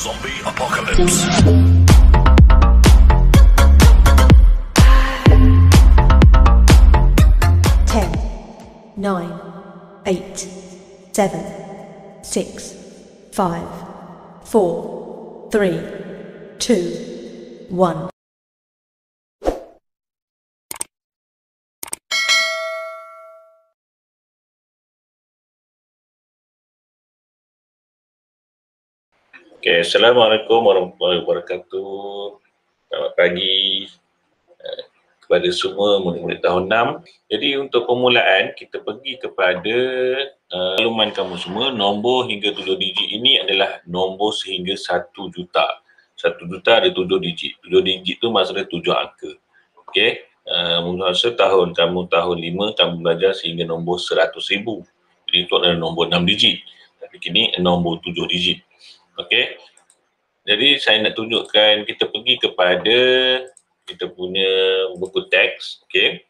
Zombie Apocalypse. 10, 9, 8, 7, 6, 5, 4, 3, 2, 1. Okay, Assalamualaikum warahmatullahi wabarakatuh. Selamat pagi kepada semua murid-murid tahun 6. Jadi untuk permulaan, kita pergi kepada makluman kamu semua. Nombor hingga 7 digit ini adalah nombor sehingga 1 juta. 1 juta ada 7 digit. 7 digit tu maksudnya 7 angka. Okay. Masa tahun 5, kamu belajar sehingga nombor 100,000. Jadi itu adalah nombor 6 digit. Tapi kini nombor 7 digit. Okey. Jadi saya nak tunjukkan, kita pergi kepada kita punya buku teks. Okey.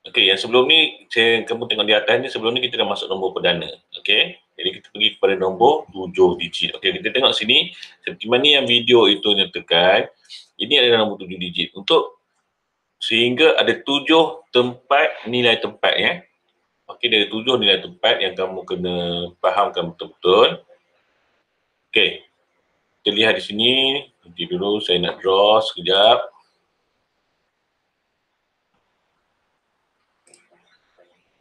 Okey, yang sebelum ni kamu tengok di atas ni, sebelum ni kita dah masuk nombor perdana. Okey. Jadi kita pergi kepada nombor 7 digit. Okey, kita tengok sini seperti mana yang video itu nyatakan. Ini adalah nombor 7 digit. Untuk sehingga ada 7 tempat nilai tempat ya. Okey, dari 7 nilai tempat yang kamu kena fahamkan betul-betul. Okey, kita lihat di sini. Nanti dulu saya nak draw sekejap.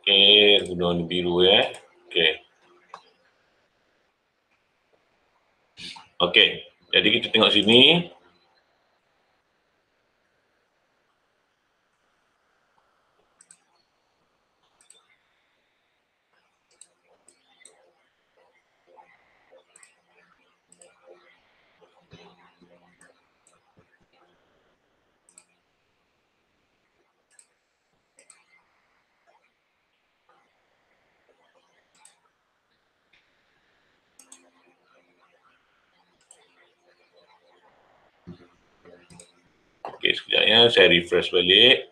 Okey, guna warna biru ya. Okey. Okey, jadi kita tengok sini. Okey, sekejap ya, saya refresh balik.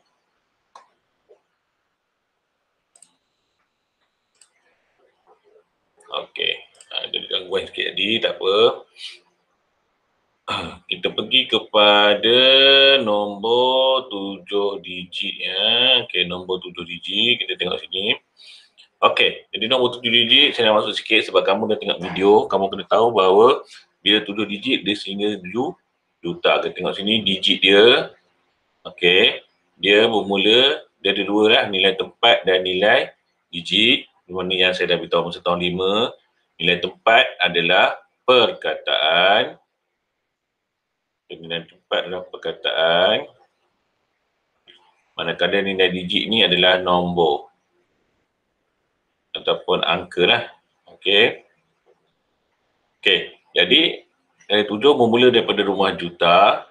Okey, ada gangguan sikit tadi, tak apa. Kita pergi kepada nombor 7 digit ya. Okey, nombor 7 digit, kita tengok sini. Okey, jadi nombor 7 digit saya nak masuk sikit sebab kamu dah tengok video, kamu kena tahu bahawa bila 7 digit dia sehingga 7 juta. Kita tengok sini digit dia. Okey, dia bermula, dia ada dua lah, nilai tempat dan nilai digit. Di mana yang saya dah beritahu masa tahun 5, nilai tempat adalah perkataan. Nilai tempat adalah perkataan. Manakala nilai digit ni adalah nombor ataupun angka lah. Okey. Okey, jadi dari 7 bermula daripada rumah juta.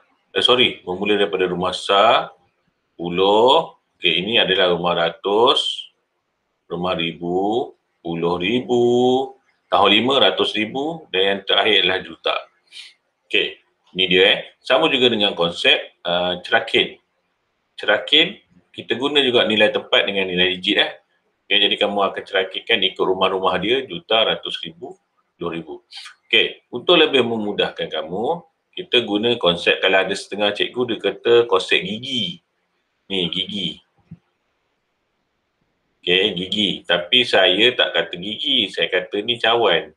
Bermula daripada rumah sah, puluh. Okey, ini adalah rumah ratus, rumah ribu, puluh ribu, tahun 5, ratus ribu dan yang terakhir adalah juta. Okey, ini dia Sama juga dengan konsep cerakin. Cerakin, kita guna juga nilai tempat dengan nilai digit Okay, jadi kamu akan cerakinkan ikut rumah-rumah dia, juta, ratus ribu, 2,000. Okey, untuk lebih memudahkan kamu, kita guna konsep, kalau ada setengah cikgu dia kata konsep gigi. Ni gigi. Okey, gigi. Tapi saya tak kata gigi, saya kata ni cawan.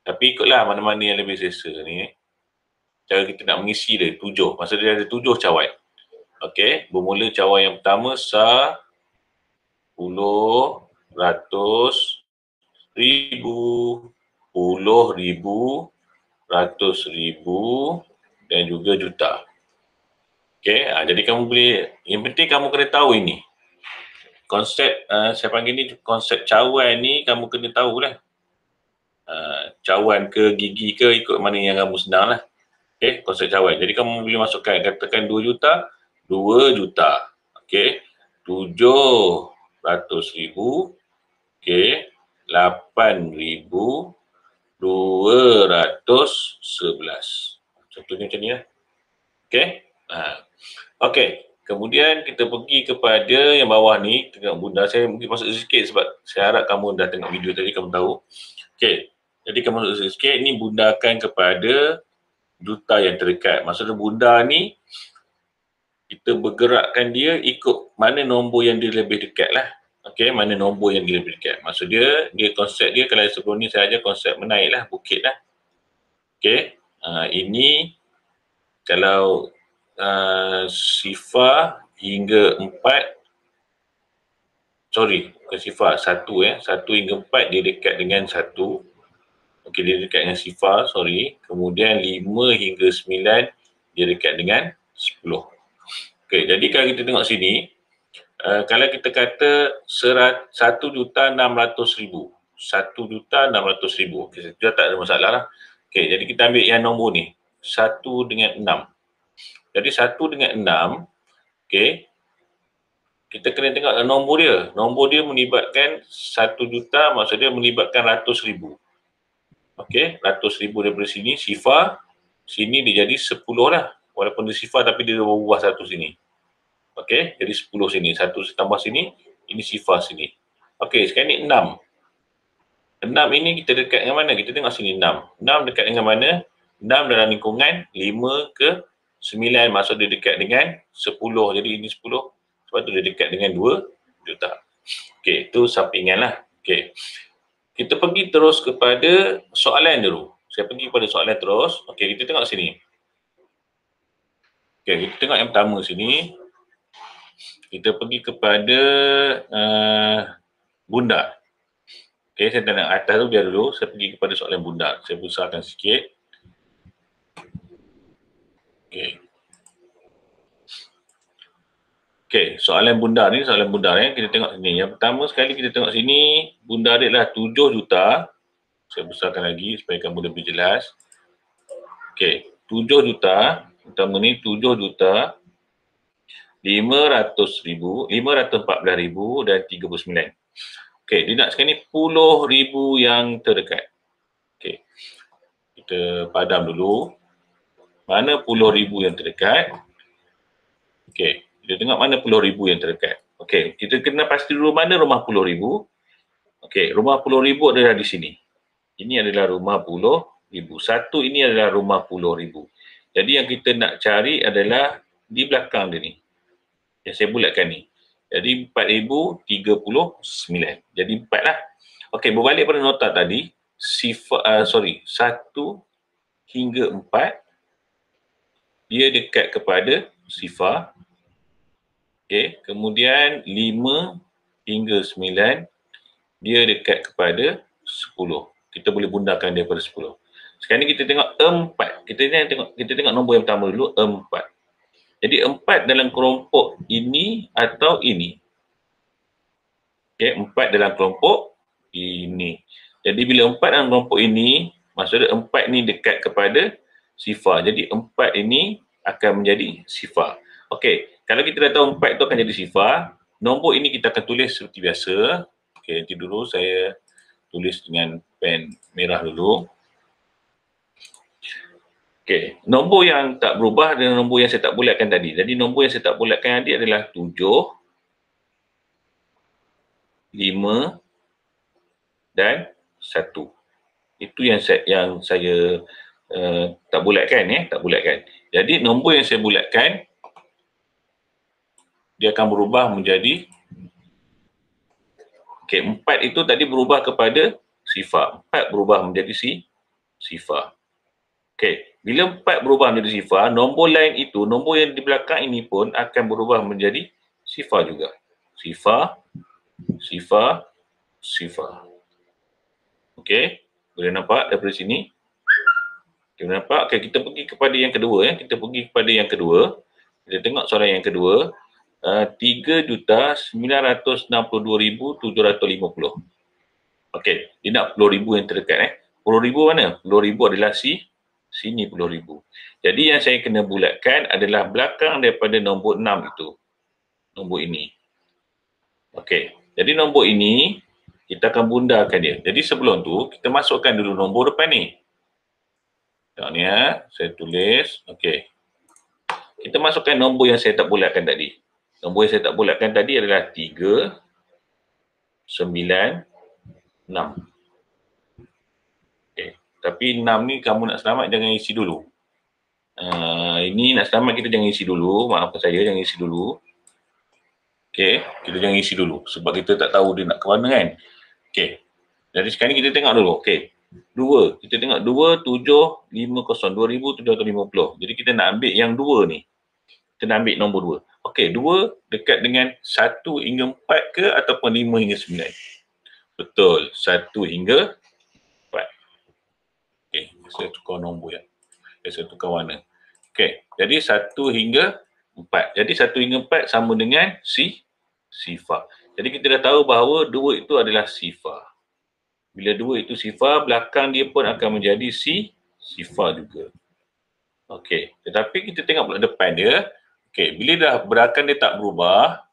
Tapi ikutlah mana-mana yang lebih selesa ni. Cara kita nak mengisi dia, 7. Maksud dia ada 7 cawan. Okey, bermula cawan yang pertama, sah, puluh, ratus, ribu, puluh ribu, ratus ribu dan juga juta. Okey, jadi kamu boleh, yang penting kamu kena tahu ini. Konsep, saya panggil ni konsep cawan ni, kamu kena tahulah. Cawan ke gigi ke, ikut mana yang kamu senang lah. Okey, konsep cawan. Jadi kamu boleh masukkan, katakan 2 juta, 2 juta. Okey, 700,000. Okey, 8,211. Contohnya macam ni lah. Okey. Okey, kemudian kita pergi kepada yang bawah ni. Tengok bunda, saya mungkin masuk sikit sebab saya harap kamu dah tengok video tadi, kamu tahu. Okey, Jadi kamu masuk sikit, ni bundakan kepada juta yang terdekat. Maksudnya bunda ni kita bergerakkan dia ikut mana nombor yang dia lebih dekat lah. Okey, mana nombor yang dia lebih dekat. Maksud dia konsep dia kalau sebelum ni saya ajar konsep menaik lah, bukit lah. Okey, ini kalau sifar hingga 4, sorry, bukan sifar, 1 1 hingga 4 dia dekat dengan 1. Okey, dia dekat dengan sifar, sorry. Kemudian 5 hingga 9 dia dekat dengan 10. Okey, jadi kalau kita tengok sini, kalau kita kata 1,600,000. 1,600,000. Okey, sudah tak ada masalah lah. Okey, jadi kita ambil yang nombor ni. 1 dengan 6. Jadi 1 dengan 6, okey, kita kena tengok nombor dia. Nombor dia melibatkan 1 juta, maksud dia melibatkan ratus ribu. Okey, ratus ribu daripada sini, sifar. Sini dia jadi 10 lah. Walaupun dia sifar tapi dia berubah 1 sini. Okey, jadi 10 sini. 1 tambah sini, ini sifar sini. Okey, sekarang ni 6. 6 ini kita dekat dengan mana? Kita tengok sini 6. 6 dekat dengan mana? 6 dalam lingkungan 5 ke 9. Maksud dia dekat dengan 10. Jadi ini 10. Sebab tu dia dekat dengan 2 juta. Okey, itu sampingan lah. Okey. Kita pergi terus kepada soalan dulu. Saya pergi kepada soalan terus. Okey, kita tengok sini. Okey, kita tengok yang pertama sini. Kita pergi kepada bundar. Okey, saya tak nak atas tu biar dulu. Saya pergi kepada soalan bundar. Saya besarkan sikit. Okey. Okey, soalan bundar ni, kita tengok sini. Yang pertama sekali kita tengok sini, bundar dia adalah 7 juta. Saya besarkan lagi supaya kamu lebih jelas. Okey, 7 juta. Pertama ni 7 juta 500,000, 514,000 dan 39. Okey, dia nak sekarang ni 10,000 yang terdekat. Okey, kita padam dulu. Mana 10,000 yang terdekat? Okey, kita tengok mana 10,000 yang terdekat. Okey, kita kena pasti dulu mana rumah 10,000. Okey, rumah 10,000 adalah di sini. Ini adalah rumah 10,000. Satu ini adalah rumah 10,000. Jadi yang kita nak cari adalah di belakang dia ni. Yang saya bulatkan ni. Jadi 4,039. Jadi 4 lah. Okey, berbalik pada nota tadi. 1 hingga 4. Dia dekat kepada sifar. Okey, kemudian 5 hingga 9 dia dekat kepada 10. Kita boleh bundakan daripada 10. Sekarang ni kita tengok 4. Kita tengok nombor yang pertama dulu, 4. Jadi 4 dalam kelompok ini atau ini. Okey, 4 dalam kelompok ini. Jadi bila 4 dalam kelompok ini, maksudnya 4 ni dekat kepada sifar. Jadi 4 ini akan menjadi sifar. Okey, kalau kita dah tahu 4 itu akan jadi sifar, nombor ini kita akan tulis seperti biasa. Okey, nanti dulu saya tulis dengan pen merah dulu. Okey, nombor yang tak berubah dengan nombor yang saya tak bulatkan tadi. Jadi nombor yang saya tak bulatkan tadi adalah 7, 5 dan 1. Itu yang saya tak bulatkan tak bulatkan. Jadi nombor yang saya bulatkan dia akan berubah menjadi, okey, 4 itu tadi berubah kepada sifar. 4 berubah menjadi sifar. Okey, bila 4 berubah menjadi sifar, nombor lain itu, nombor yang di belakang ini pun akan berubah menjadi sifar juga. Sifar, sifar, sifar. Okey, boleh nampak daripada sini? Okey, boleh nampak? Okey, kita pergi kepada yang kedua Kita pergi kepada yang kedua. Kita tengok soalan yang kedua. 3,962,750. Okey, dia nak 10,000 yang terdekat 10,000 mana? 10,000 adalah sini 10,000. Jadi yang saya kena bulatkan adalah belakang daripada nombor 6 itu. Nombor ini. Okey, jadi nombor ini kita akan bundarkan dia. Jadi sebelum tu kita masukkan dulu nombor depan ni. Tengok ni saya tulis. Okey. Kita masukkan nombor yang saya tak bulatkan tadi. Nombor yang saya tak bulatkan tadi adalah 3, 9, 6. Okay. Tapi 6 ni kamu nak selamat jangan isi dulu. Ini nak selamat kita jangan isi dulu. Maafkan saya, jangan isi dulu. Okey, kita jangan isi dulu. Sebab kita tak tahu dia nak ke mana kan. Okey, jadi sekarang ni kita tengok dulu. Okey, 2. Kita tengok 2750, 2750. Jadi kita nak ambil yang 2 ni. Kita nak ambil nombor 2. Okey, 2 dekat dengan 1 hingga 4 ke ataupun 5 hingga 9? Betul, 1 hingga 4. Okey, saya tukar nombor ya. Saya tukar warna. Okey, jadi 1 hingga 4. Jadi 1 hingga 4 sama dengan sifar. Jadi kita dah tahu bahawa 2 itu adalah sifar. Bila 2 itu sifar, belakang dia pun akan menjadi sifar juga. Okey, tetapi kita tengok pula depan dia. Okey, bila dah belakang dia tak berubah.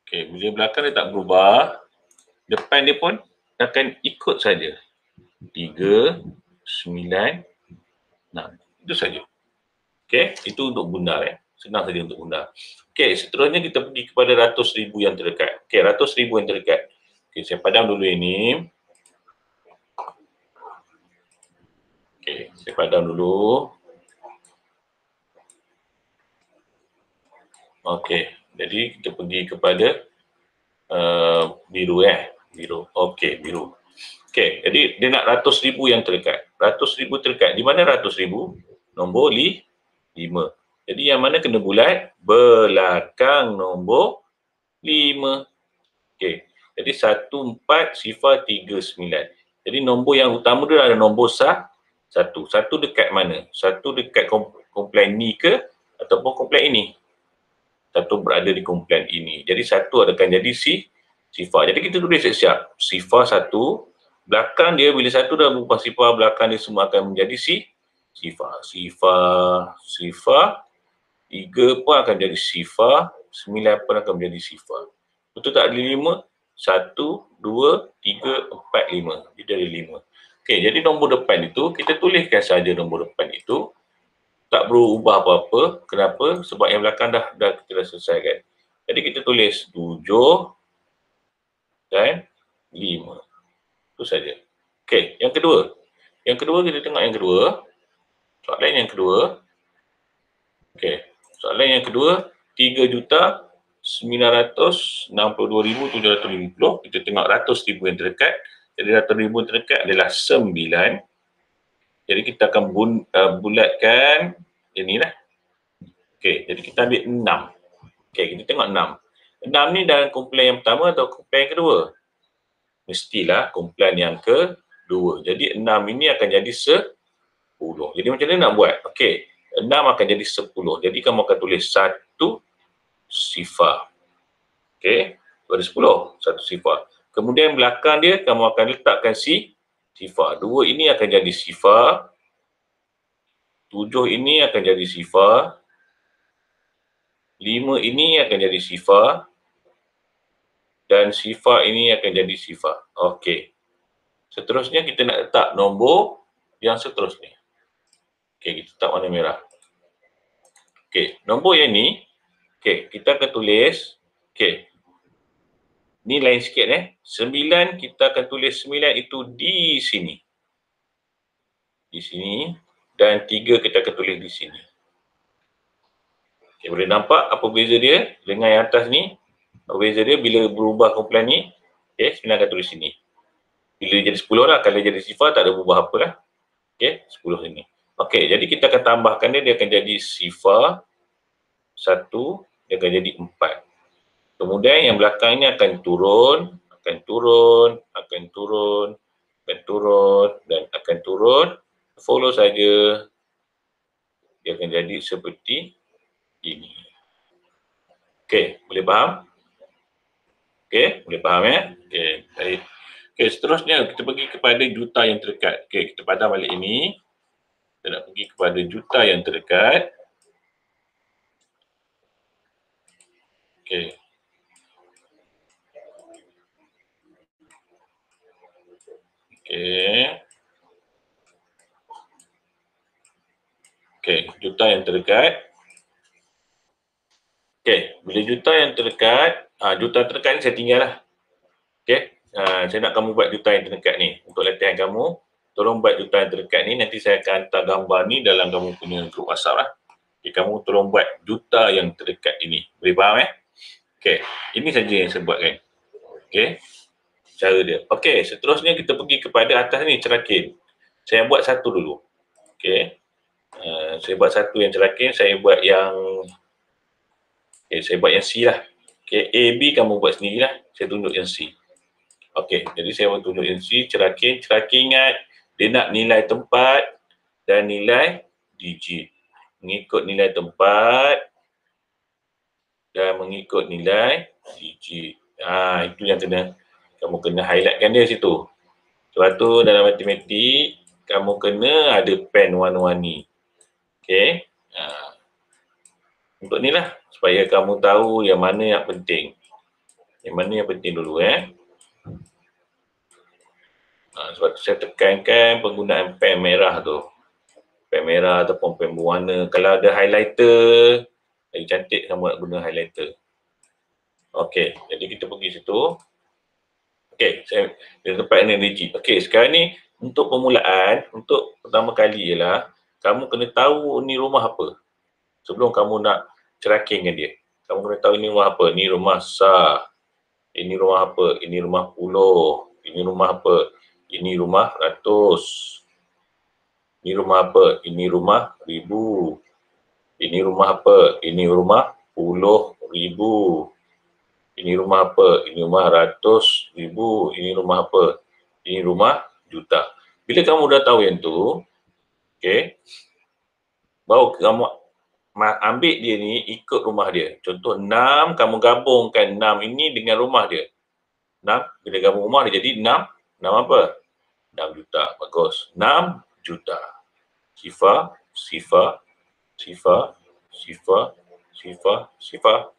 Okey, bila belakang dia tak berubah, depan dia pun akan ikut saja. 3, 9, 6. Itu saja. Okey, itu untuk bundar ya. Senang saja untuk bundar. Okey, seterusnya kita pergi kepada ratus ribu yang terdekat. Okey, ratus ribu yang terdekat. Okey, saya padam dulu ini. Okey, saya padam dulu. Okey, jadi kita pergi kepada biru ya. Biru. Okey, biru. Okey, jadi dia nak ratus ribu yang terdekat. Ratus ribu terdekat. Di mana ratus ribu? Nombor 5. Jadi yang mana kena bulat? Belakang nombor 5. Okey. Jadi 1, 4, sifar 3, 9. Jadi nombor yang utama dia ada nombor 1. 1 dekat mana? 1 dekat komplain ni ke ataupun komplain ini? 1 berada di komplain ini. Jadi 1 akan jadi sifar. Jadi kita tulis siap. Sifar 1. Belakang dia bila 1 dah berubah sifar, belakang dia semua akan menjadi sifar. Sifar. 3 pun akan jadi sifar, 9 pun akan menjadi sifar. Betul tak ada 5? 1, 2, 3, 4, 5. Dia ada 5. Okey, jadi nombor depan itu, kita tuliskan saja nombor depan itu. Tak perlu ubah apa-apa. Kenapa? Sebab yang belakang kita dah selesaikan. Jadi kita tulis 7 dan 5. Itu saja. Okey, yang kedua. Yang kedua kita tengok yang kedua. Soalan yang kedua. Okey. Soalan yang kedua, 3,962,750. Kita tengok ratus ribu yang terdekat. Jadi ratus ribu yang terdekat adalah 9. Jadi kita akan bulatkan inilah. Okey, jadi kita ambil 6. Okey, kita tengok 6. 6 ni dalam kumpulan yang pertama atau kumpulan yang kedua? Mestilah kumpulan yang kedua. Jadi 6 ini akan jadi 10. Jadi macam mana nak buat? Okey. 6 akan jadi 10. Jadi kamu akan tulis 1 sifar. Okey, itu ada 10. 1 sifar. Kemudian belakang dia kamu akan letakkan sifar. 2 ini akan jadi sifar. 7 ini akan jadi sifar. 5 ini akan jadi sifar. Dan sifar ini akan jadi sifar. Okey. Seterusnya kita nak letak nombor yang seterusnya. Okey, kita letak warna merah. Okey, nombor yang ni, okey, kita akan tulis, okey, ni lain sikit 9, kita akan tulis 9 itu di sini. Di sini. Dan 3 kita akan tulis di sini. Okey, boleh nampak apa beza dia dengan yang atas ni? Apa beza dia bila berubah kumpulan ni? Okey, 9 akan tulis sini. Bila jadi 10 lah, kalau jadi sifar tak ada berubah apa lah. Okey, 10 sini. Okey, jadi kita akan tambahkan dia akan jadi sifar 1, dia akan jadi 4. Kemudian yang belakang ini akan turun, dan akan turun. Follow saja. Dia akan jadi seperti ini. Okey, boleh faham? Okey, boleh faham ya? Okey, baik. Okey, seterusnya kita pergi kepada juta yang terdekat. Okey, kita padam balik ini. Kita nak pergi kepada juta yang terdekat. Okey. Okey. Okey, juta yang terdekat. Okey, bila juta yang terdekat, juta terdekat ni saya tinggal lah. Okey. saya nak kamu buat juta yang terdekat ni. Untuk latihan kamu, tolong buat juta yang terdekat ni. Nanti saya akan hantar gambar ni dalam kamu punya grup WhatsApp lah. Okay, kamu tolong buat juta yang terdekat ini. Boleh faham Okay, ini saja yang saya buatkan. Okay, cara dia. Okay, seterusnya kita pergi kepada atas ni, cerakin. Saya buat satu dulu. Okay, saya buat satu yang cerakin, saya buat yang saya buat yang C lah. Okay, A, B kamu buat sendirilah. Saya tunjuk yang C. Okay, jadi saya tunjuk yang C, cerakin. Cerakin ingat, dia nak nilai tempat dan nilai digit. Mengikut nilai tempat dan mengikut nilai digit. Itu yang kamu kena highlightkan dia situ. Sebab tu dalam matematik, kamu kena ada pen warna-warni. Okay. Untuk ni lah, supaya kamu tahu yang mana yang penting. Yang mana yang penting dulu sebab tu saya tekankan penggunaan pen merah tu. Pen merah ataupun pen berwarna. Kalau ada highlighter, lagi cantik kamu nak guna highlighter. Okey, jadi kita pergi situ. Okey, saya di tempat energi. Okey, sekarang ni untuk permulaan, untuk pertama kali ialah kamu kena tahu ni rumah apa. Sebelum kamu nak cerakinkan dia. Kamu kena tahu ini rumah apa. Ini rumah sah. Ini rumah apa? Ini rumah puluh. Ini rumah apa? Ini rumah ratus. Ini rumah apa? Ini rumah ribu. Ini rumah apa? Ini rumah puluh ribu. Ini rumah apa? Ini rumah ratus ribu. Ini rumah apa? Ini rumah juta. Bila kamu dah tahu yang tu, okay, baru kamu ambil dia ni ikut rumah dia. Contoh 6, kamu gabungkan 6 ini dengan rumah dia. 6, bila gabung rumah dia jadi 6. 6 apa? 6 juta. Bagus. 6 juta. Sifar, sifar, sifar, sifar, sifar, sifar.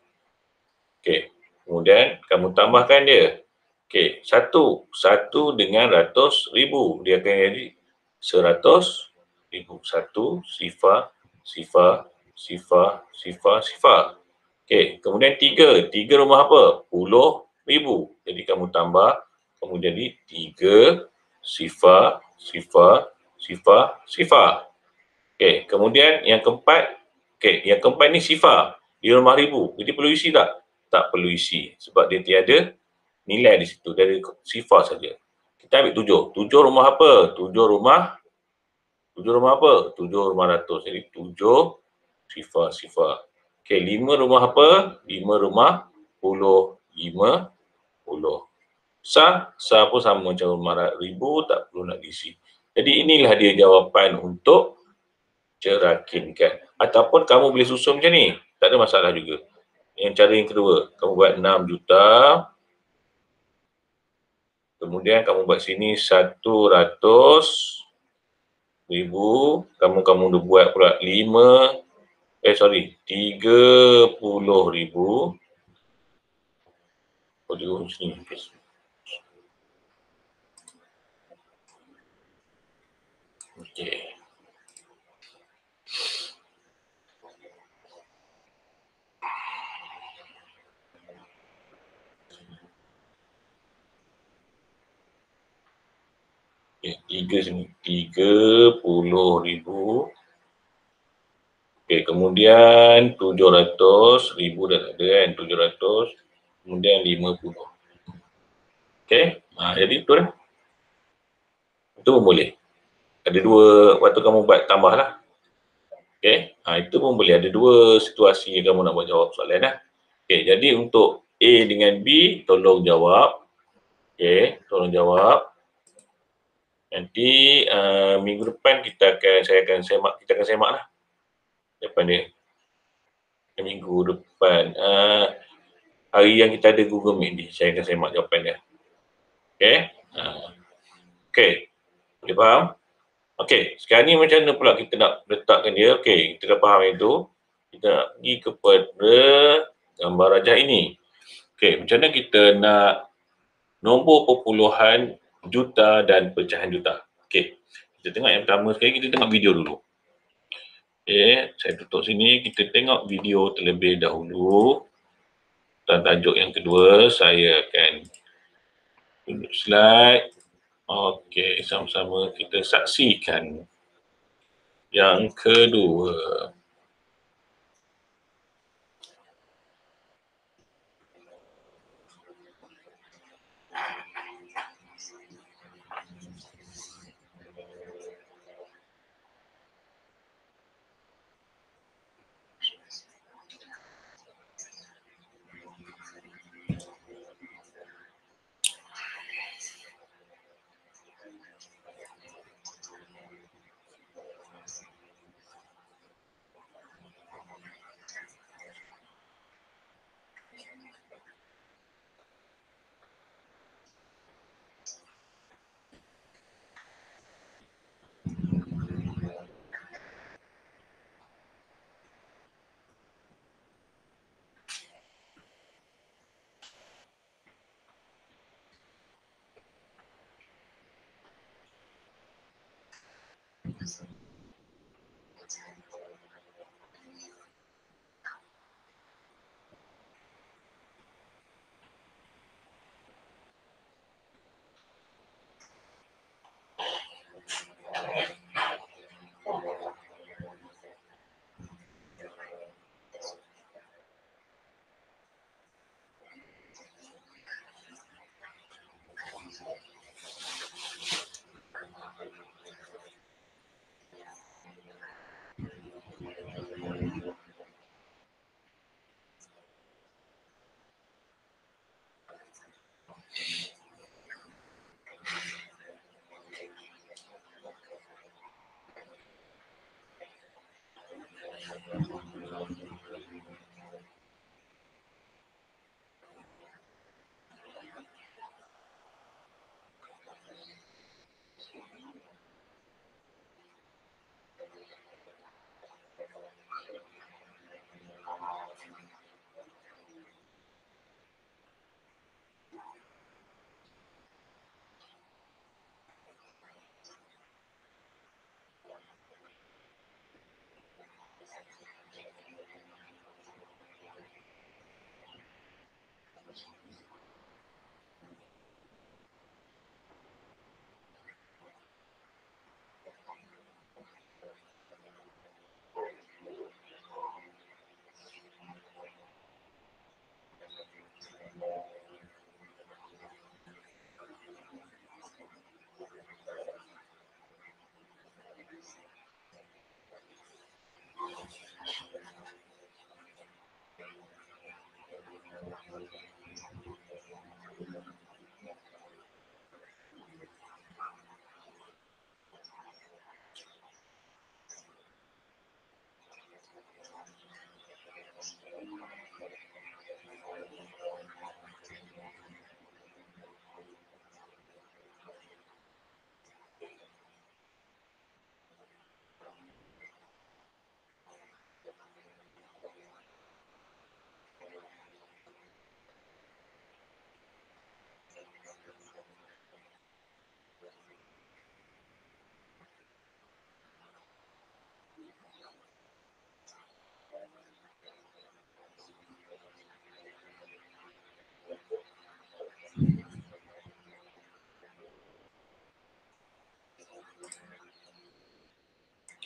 Okey. Kemudian kamu tambahkan dia. Okey, 1 dengan ratus ribu. Dia akan jadi 100 ribu. 1 sifar, sifar, sifar, sifar, sifar. Okey, kemudian 3 rumah apa? 10 ribu. Jadi kamu tambah, kamu jadi 3 sifar, sifar, sifar, sifar. Okey, kemudian yang keempat, yang keempat ni sifar. Dia rumah ribu. Jadi perlu isi tak? Tak perlu isi. Sebab dia tiada nilai di situ. Dari sifar saja. Kita ambil 7. 7 rumah apa? 7 rumah apa? 7 rumah ratus. Jadi 7 sifar, sifar. Okey, 5 rumah apa? 5 rumah puluh. 5 puluh. Sah pun sama macam rumah ribu, tak perlu nak diisi. Jadi inilah dia jawapan untuk cerakinkan. Ataupun kamu boleh susun macam ni. Tak ada masalah juga. Yang cara yang kedua, kamu buat 6 juta. Kemudian kamu buat sini 100 ribu. Kamu dah buat pula 30 ribu. Oh, sini. Okey. Tiga sini. 30 ribu. Okey, kemudian 700 ribu dah ada kan. 700. Kemudian 50. Okey. Jadi betul lah. Itu pun boleh. Ada dua, waktu kamu buat tambah lah. Okey. Itu pun boleh. Ada dua situasi yang kamu nak buat jawab soalan lah. Okey, jadi untuk A dengan B, tolong jawab. Okey, tolong jawab. Nanti minggu depan kita akan semak lah. Depan dia. Minggu depan. Hari yang kita ada Google Meet ni, saya akan semak jawapan dia. Okey. Okey. Boleh faham? Okey, sekarang ni macam mana pula kita nak letakkan dia? Okey, kita dah faham itu. Kita nak pergi kepada gambar rajah ini. Okey, macam mana kita nak nombor perpuluhan, juta dan pecahan juta. Okey, kita tengok yang pertama sekali, kita tengok video dulu. Okey, saya tutup sini, kita tengok video terlebih dahulu. Dan tajuk yang kedua, saya akan Tunjuk slide. Okey, sama-sama kita saksikan yang kedua.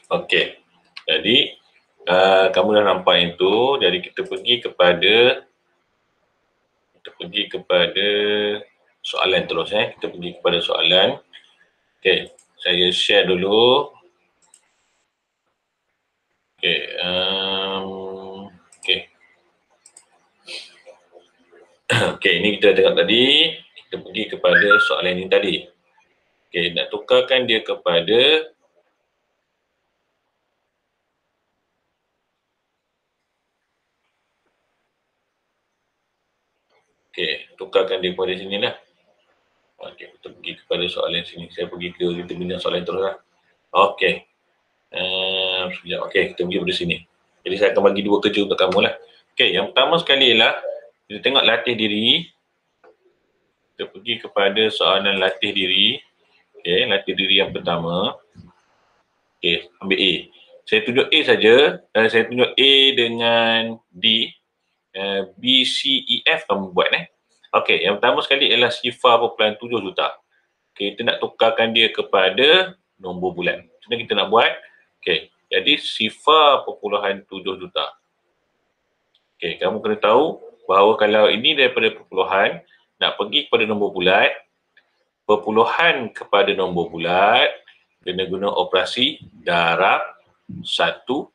Okey. Jadi kamu dah nampak itu. Jadi kita pergi kepada soalan terus Kita pergi kepada soalan. Okey, saya share dulu. Okey, okey. Okey, ini kita tengok tadi. Kita pergi kepada soalan ini tadi. Okey, nak tukarkan dia kepada tukarkan dia pada sini lah. Okey, kita pergi kepada soalan sini. Saya pergi ke kita bina soalan terus lah. Okey. Sekejap. Okey, kita pergi pada sini. Jadi saya akan bagi dua kerja untuk kamu lah. Okey, yang pertama sekali ialah kita tengok latih diri. Kita pergi kepada soalan latih diri. Okey, latih diri yang pertama. Okey, ambil A. Saya tunjuk A saja. Saya tunjuk A dengan D. B, C, E, F kamu buat Okey, yang pertama sekali ialah 0.7 juta. Kita nak tukarkan dia kepada nombor bulat. Macam mana kita nak buat? Okey, jadi 0.7 juta. Okey, kamu kena tahu bahawa kalau ini daripada perpuluhan, nak pergi kepada nombor bulat, perpuluhan kepada nombor bulat, kena guna operasi darab 1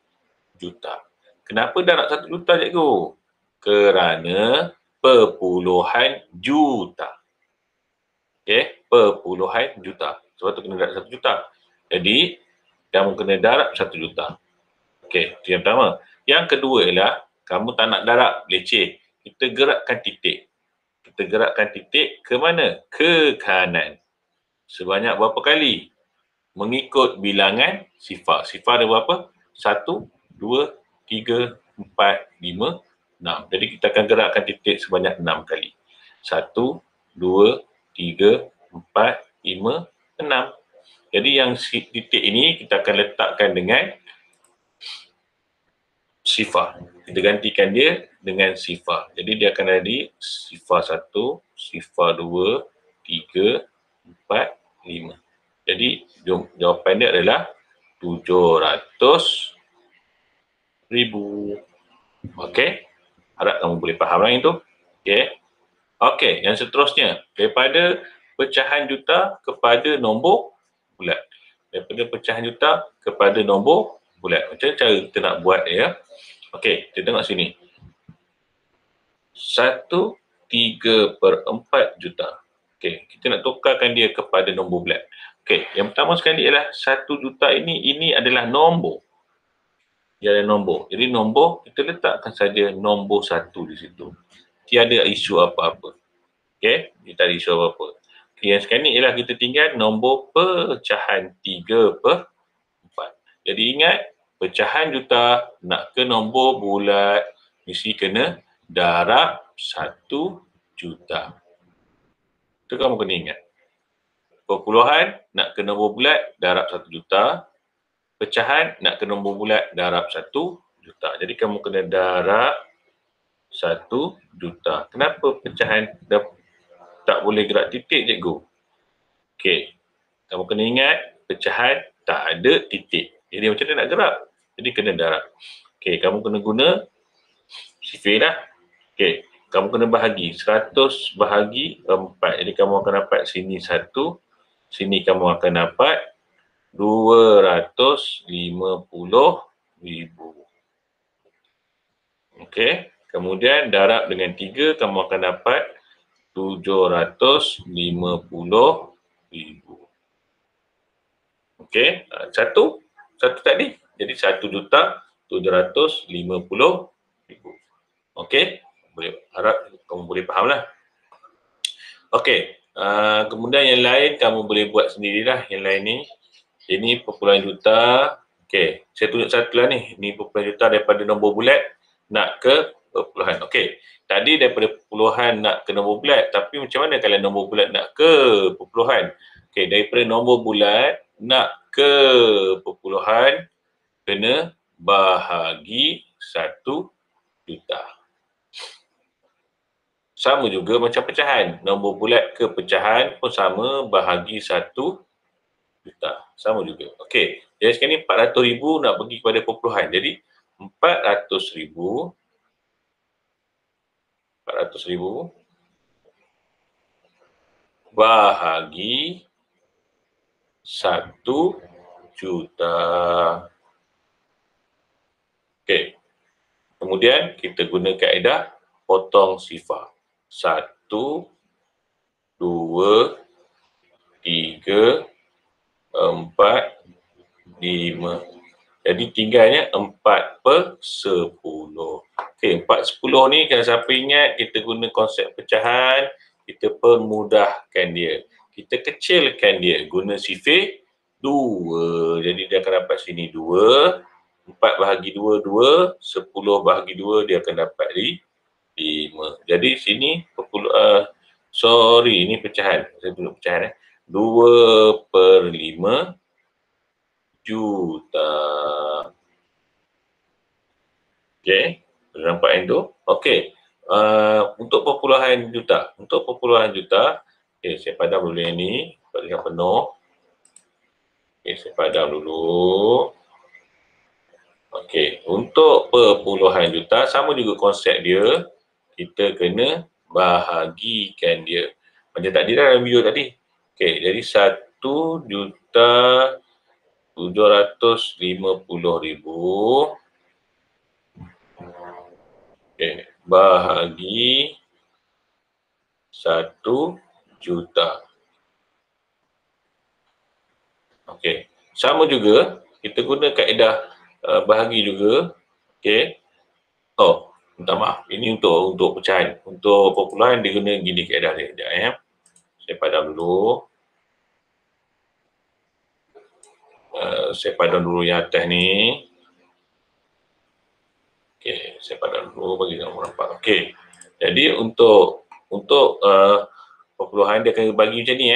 juta. Kenapa darab 1 juta, cikgu? Kerana perpuluhan juta. Okey, perpuluhan juta. Sebab tu kena darab 1 juta. Jadi, kamu kena darab 1 juta. Okey, itu yang pertama. Yang kedua ialah, kamu tak nak darab, leceh. Kita gerakkan titik. Kita gerakkan titik ke mana? Ke kanan. Sebanyak berapa kali? Mengikut bilangan sifar. Sifar ada berapa? 1, 2, 3, 4, 5, 6. Jadi kita akan gerakkan titik sebanyak 6 kali. 1, 2, 3, 4, 5, 6. Jadi yang titik ini kita akan letakkan dengan sifar. Kita gantikan dia dengan sifar. Jadi dia akan ada di sifar 1, sifar 2, 3, 4, 5. Jadi jawapan dia adalah 700,000. Okey. Harap kamu boleh faham lah itu. Okey. Okey, yang seterusnya. Daripada pecahan juta kepada nombor bulat. Daripada pecahan juta kepada nombor bulat. Macam cara kita nak buat dia. Okey, kita tengok sini. 1/3/4 juta. Okey, kita nak tukarkan dia kepada nombor bulat. Okey, yang pertama sekali ialah 1 juta ini adalah nombor. Dia ada nombor. Jadi nombor, kita letakkan saja nombor 1 di situ. Tiada isu apa-apa. Okey, kita tak ada isu apa-apa. Okay, yang sekarang ni ialah kita tinggal nombor pecahan 3/4. Jadi ingat, pecahan juta nak ke nombor bulat, mesti kena darab 1 juta. Itu kamu kena ingat. Perpuluhan nak ke nombor bulat, darab 1 juta. Pecahan nak ke nombor bulat, darab 1 juta. Jadi kamu kena darab 1 juta. Kenapa pecahan tak boleh gerak titik, cikgu? Okey, kamu kena ingat pecahan tak ada titik. Jadi macam mana nak gerak? Jadi kena darab. Okey, kamu kena guna sifir lah. Okey, kamu kena bahagi. 100 bahagi 4. Jadi kamu akan dapat sini 1. Sini kamu akan dapat 250,000. Okey, kemudian darab dengan 3, kamu akan dapat 750,000. Okey, satu tadi. Jadi 1,750,000. Okey, harap kamu boleh faham lah. Okey, kemudian yang lain kamu boleh buat sendirilah. Yang lain ni, ini perpuluhan juta. Okey, saya tunjuk satu lah ni. Ini perpuluhan juta daripada nombor bulat nak ke perpuluhan. Okey, tadi daripada perpuluhan nak ke nombor bulat. Tapi macam mana kalau nombor bulat nak ke perpuluhan? Okey, daripada nombor bulat nak ke perpuluhan, kena bahagi 1 juta. Sama juga macam pecahan. Nombor bulat ke pecahan pun sama, bahagi 1 juta. Sama juga. Okey, jadi sekarang ni 400,000 nak pergi kepada perpuluhan. Jadi 400,000 bahagi 1 juta. Okey. Kemudian kita guna kaedah potong sifar. 1, 2, 3, 4, 5. Jadi tinggalnya 4/10. Okey, 4/10 ni kalau siapa ingat, kita guna konsep pecahan, kita permudahkan dia. Kita kecilkan dia guna sifir 2. Jadi dia akan dapat sini 2. 4 bahagi 2, 2. 10 bahagi 2, dia akan dapat 5. Jadi sini ini pecahan. Saya tunjuk pecahan 2/5 juta. Okey, nampak yang tu? Okey. untuk perpuluhan juta. Untuk perpuluhan juta, okay, saya padam dulu yang ni, dengan penuh. Okay, saya padam dulu. Okey, untuk perpuluhan juta, sama juga konsep dia, kita kena bahagikan dia. Macam tadi dalam video tadi. Okey, jadi 1,750,000. Okey, bahagi 1 juta. Okey, sama juga kita guna kaedah bahagi juga. Okey. Oh, minta maaf. Ini untuk pecahan. Untuk perpuluhan dia guna gini kaedah dia. Sekejap ya. Saya padam dulu. Saya padam dulu yang atas ni. Okey, saya padam dulu bagi kamu nampak. Okey. Jadi untuk perpuluhan dia akan bagi macam ni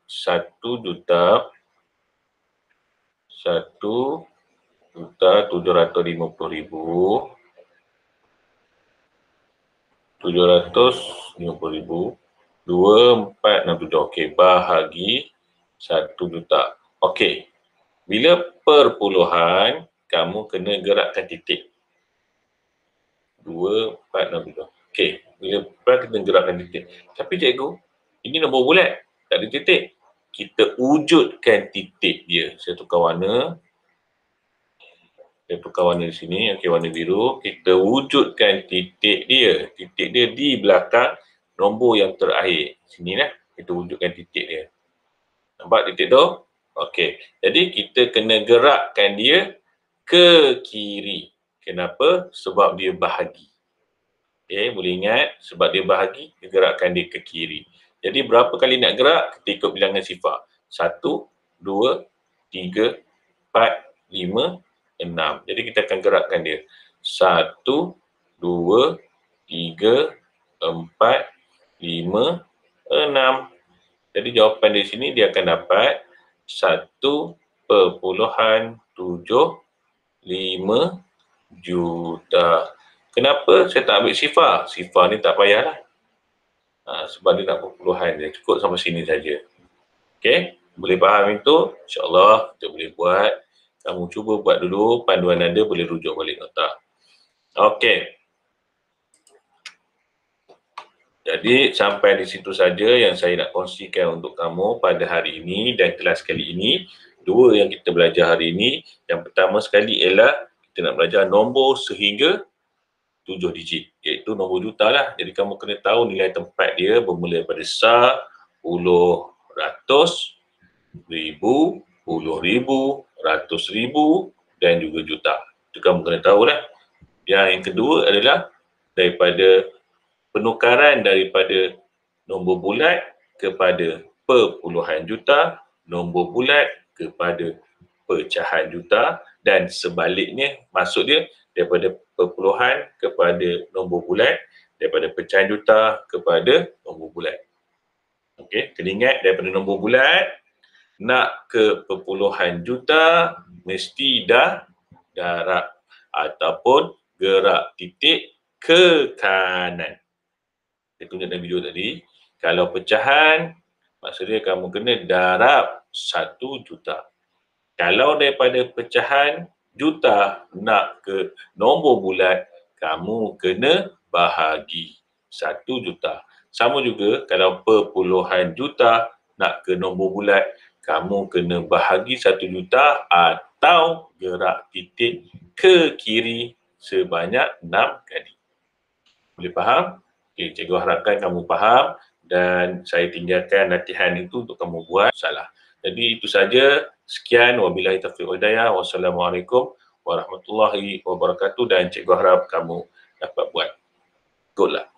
1 juta 1,750,000 2,467. Okey, bahagi 1 juta. Okey. Bila perpuluhan, kamu kena gerakkan titik. 2,467. Okey, bila perpuluhan kita gerakkan titik. Tapi cikgu, ini nombor bulat, tak ada titik. Kita wujudkan titik dia. Saya tukar warna. Saya tukar warna di sini, okey, warna biru. Kita wujudkan titik dia. Titik dia di belakang nombor yang terakhir. Sini lah, kita wujudkan titik dia. Nampak titik tu? Okey, jadi kita kena gerakkan dia ke kiri. Kenapa? Sebab dia bahagi. Okey, boleh ingat? Sebab dia bahagi, kita gerakkan dia ke kiri. Jadi berapa kali nak gerak? Kita ikut bilangan sifar. 1, 2, 3, 4, 5, 6. Jadi kita akan gerakkan dia. 1, 2, 3, 4, 5, 6. Jadi jawapan di sini dia akan dapat 1,75 juta. Kenapa saya tak ambil sifar? Sifar ni tak payahlah. Sebab dia nak perpuluhan dia. Cukup sampai sini saja. Okey, boleh faham itu? InsyaAllah kita boleh buat. Kamu cuba buat dulu. Panduan ada boleh rujuk balik nota. Okey. Jadi sampai di situ saja yang saya nak kongsikan untuk kamu pada hari ini dan kelas kali ini. Dua yang kita belajar hari ini. Yang pertama sekali ialah kita nak belajar nombor sehingga 7 digit. Iaitu nombor juta lah. Jadi kamu kena tahu nilai tempat dia bermula daripada sah, puluh, ratus, ribu, puluh ribu, ratus ribu dan juga juta. Itu kamu kena tahu lah. Yang kedua adalah daripada penukaran daripada nombor bulat kepada perpuluhan juta, nombor bulat kepada pecahan juta dan sebaliknya, maksud dia daripada perpuluhan kepada nombor bulat, daripada pecahan juta kepada nombor bulat. Okey, kena ingat daripada nombor bulat nak ke perpuluhan juta mesti dah darab ataupun gerak titik ke kanan. Saya tunjuk dalam video tadi. Kalau pecahan, maksudnya kamu kena darab 1 juta. Kalau daripada pecahan juta nak ke nombor bulat, kamu kena bahagi 1 juta. Sama juga kalau perpuluhan juta nak ke nombor bulat, kamu kena bahagi 1 juta atau gerak titik ke kiri sebanyak 6 kali. Boleh faham? Okay, cikgu harapkan kamu faham dan saya tinggalkan latihan itu untuk kamu buat salah. Jadi itu saja. Sekian, wabillahi taufiq wal hidayah. Wassalamualaikum warahmatullahi wabarakatuh dan cikgu harap kamu dapat buat. Good luck.